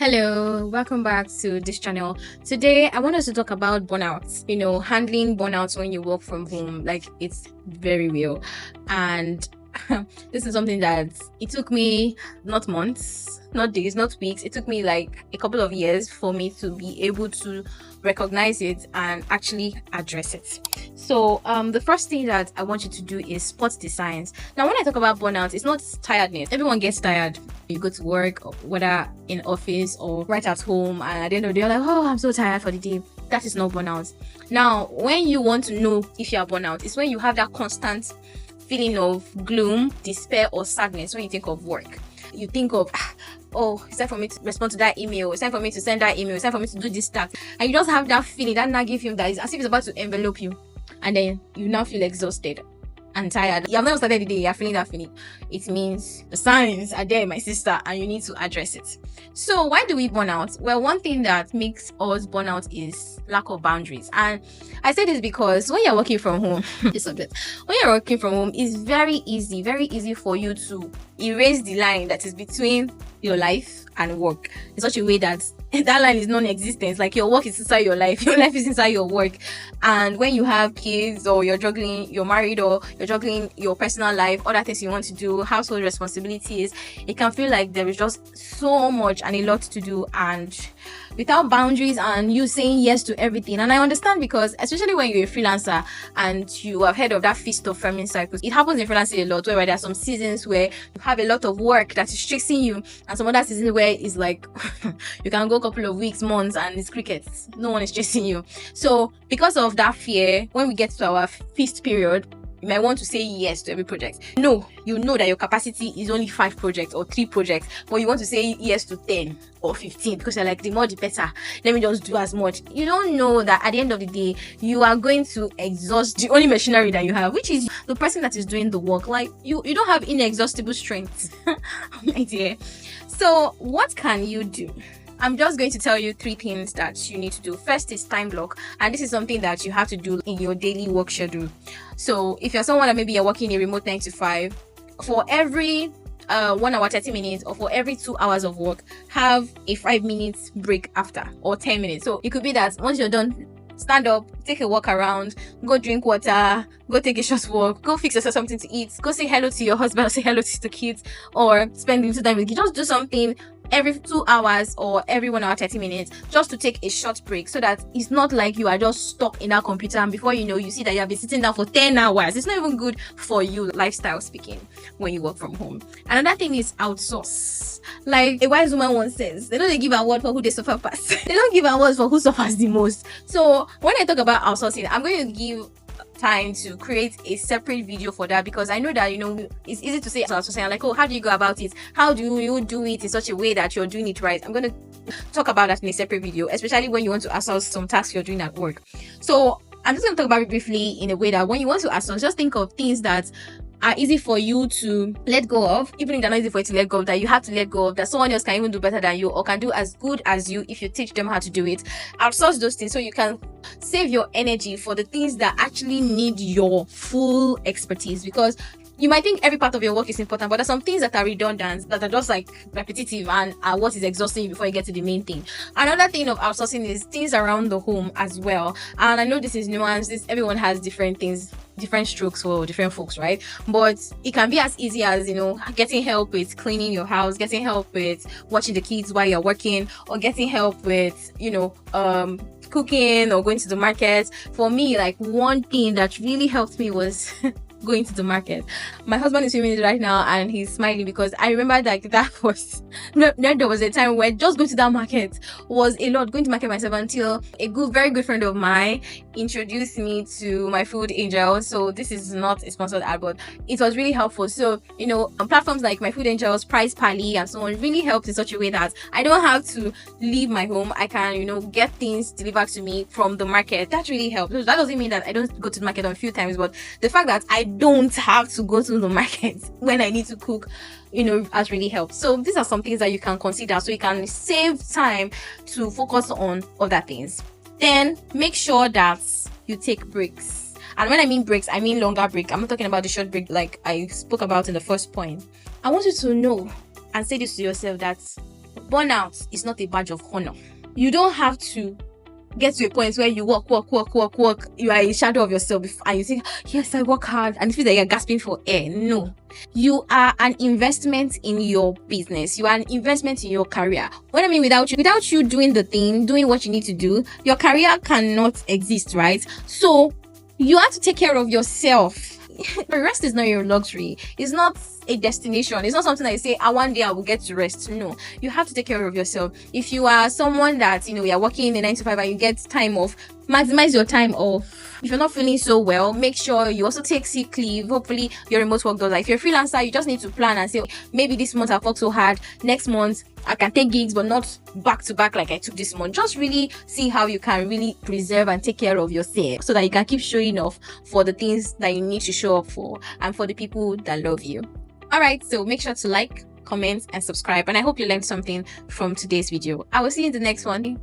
Hello, welcome back to this channel. Today, I want us to talk about burnout. Handling burnout when you work from home, like it's very real. And this is something that it took me not months, not days, not weeks. It took me like a couple of years for me to be able to recognize it and actually address it. So the first thing that I want you to do is spot the signs. Now, when I talk about burnout, it's not tiredness. Everyone gets tired. You go to work, whether in office or right at home, and at the end of the day, you're like, oh, I'm so tired for the day. That is not burnout. Now, when you want to know if you are burnout, it's when you have that constant feeling of gloom, despair, or sadness when you think of work. You think of, oh, it's time for me to respond to that email. It's time for me to send that email. It's time for me to do this task. And you just have that feeling, that nagging feeling that is as if it's about to envelope you. And then you now feel exhausted and tired. You have never started the day, you're feeling that feeling. It means the signs are there, my sister, and you need to address it. So why do we burn out? Well, one thing that makes us burn out is lack of boundaries. And I say this because when you're working from home, this subject, when you're working from home, it's very easy for you to erase the line that is between your life and work in such a way that that line is non-existent. Like your work is inside your life is inside your work. And when you have kids, or you're married, or you're juggling your personal life, other things you want to do, household responsibilities, it can feel like there is just so much and a lot to do, and without boundaries and you saying yes to everything. And I understand, because especially when you're a freelancer and you have heard of that feast of famine cycles, it happens in freelancing a lot, where there are some seasons where you have a lot of work that is chasing you, and some other seasons where it's like you can go a couple of weeks, months, and it's crickets. No one is chasing you. So because of that fear, when we get to our feast period, you might want to say yes to every project. No, you know that your capacity is only 5 projects or 3 projects, but you want to say yes to 10 or 15 because you're like, the more the better. Let me just do as much. You don't know that at the end of the day, you are going to exhaust the only machinery that you have, which is the person that is doing the work. Like you don't have inexhaustible strength, my dear. So what can you do? I'm just going to tell you 3 things that you need to do. First is time block, and this is something that you have to do in your daily work schedule. So if you're someone that maybe you're working a remote 9 to 5, for every 1 hour 30 minutes, or for every 2 hours of work, have a 5 minutes break after, or 10 minutes. So it could be that once you're done, stand up, take a walk around, go drink water, go take a short walk, go fix yourself something to eat, go say hello to your husband, or say hello to the kids, or spend little time with you. Just do something every 2 hours or every 1 hour 30 minutes, just to take a short break, so that it's not like you are just stuck in that computer, and before you know, you see that you have been sitting down for 10 hours. It's not even good for you, lifestyle speaking, when you work from home. Another thing is outsource. Like a wise woman once says, they don't give award for who they suffer past. They don't give awards for who suffers the most. So when I talk about outsourcing, I'm going to give time to create a separate video for that, because I know that it's easy to say outsourcing, like, oh, how do you go about it? How do you do it in such a way that you're doing it right? I'm going to talk about that in a separate video, especially when you want to outsource some tasks you're doing at work. So I'm just going to talk about it briefly in a way that when you want to outsource, just think of things that are easy for you to let go of, even if they're not easy for you to let go of, that you have to let go of, that someone else can even do better than you, or can do as good as you if you teach them how to do it. Outsource those things so you can save your energy for the things that actually need your full expertise, because you might think every part of your work is important, but there's some things that are redundant, that are just like repetitive, and are what is exhausting you before you get to the main thing. Another thing of outsourcing is things around the home as well. And I know this is nuanced. Everyone has different things, different strokes for different folks, right? But it can be as easy as, getting help with cleaning your house, getting help with watching the kids while you're working, or getting help with, cooking, or going to the market. For me, like, one thing that really helped me was going to the market. My husband is filming it right now, and he's smiling, because I remember that was there was a time where just going to that market was a lot. Going to market myself, until a very good friend of mine introduced me to my food angel. So this is not a sponsored ad, but it was really helpful. So platforms like my food angels, Price Pally, and so on really helped in such a way that I don't have to leave my home. I can get things delivered to me from the market. That really helps. So that doesn't mean that I don't go to the market a few times, but the fact that I don't have to go to the market when I need to cook, has really helped. So these are some things that you can consider, so you can save time to focus on other things. Then make sure that you take breaks. And when I mean breaks, I mean longer break. I'm not talking about the short break like I spoke about in the first point. I want you to know and say this to yourself, that burnout is not a badge of honor. You don't have to get to a point where you work. You are a shadow of yourself and you think, yes, I work hard, and it feels like you're gasping for air. No. You are an investment in your business. You are an investment in your career. What I mean, without you doing what you need to do, your career cannot exist, right? So you have to take care of yourself. Rest is not your luxury. It's not a destination. It's not something that you say, one day I will get to rest. No, you have to take care of yourself. If you are someone that, you are working in a 9 to 5 and you get time off, maximize your time off. If you're not feeling so well, make sure you also take sick leave. Hopefully your remote work does that. If you're a freelancer, you just need to plan and say, maybe this month I've worked so hard, next month I can take gigs, but not back to back like I took this month. Just really see how you can really preserve and take care of yourself so that you can keep showing off for the things that you need to show up for and for the people that love you. All right, so make sure to like, comment, and subscribe. And I hope you learned something from today's video. I will see you in the next one.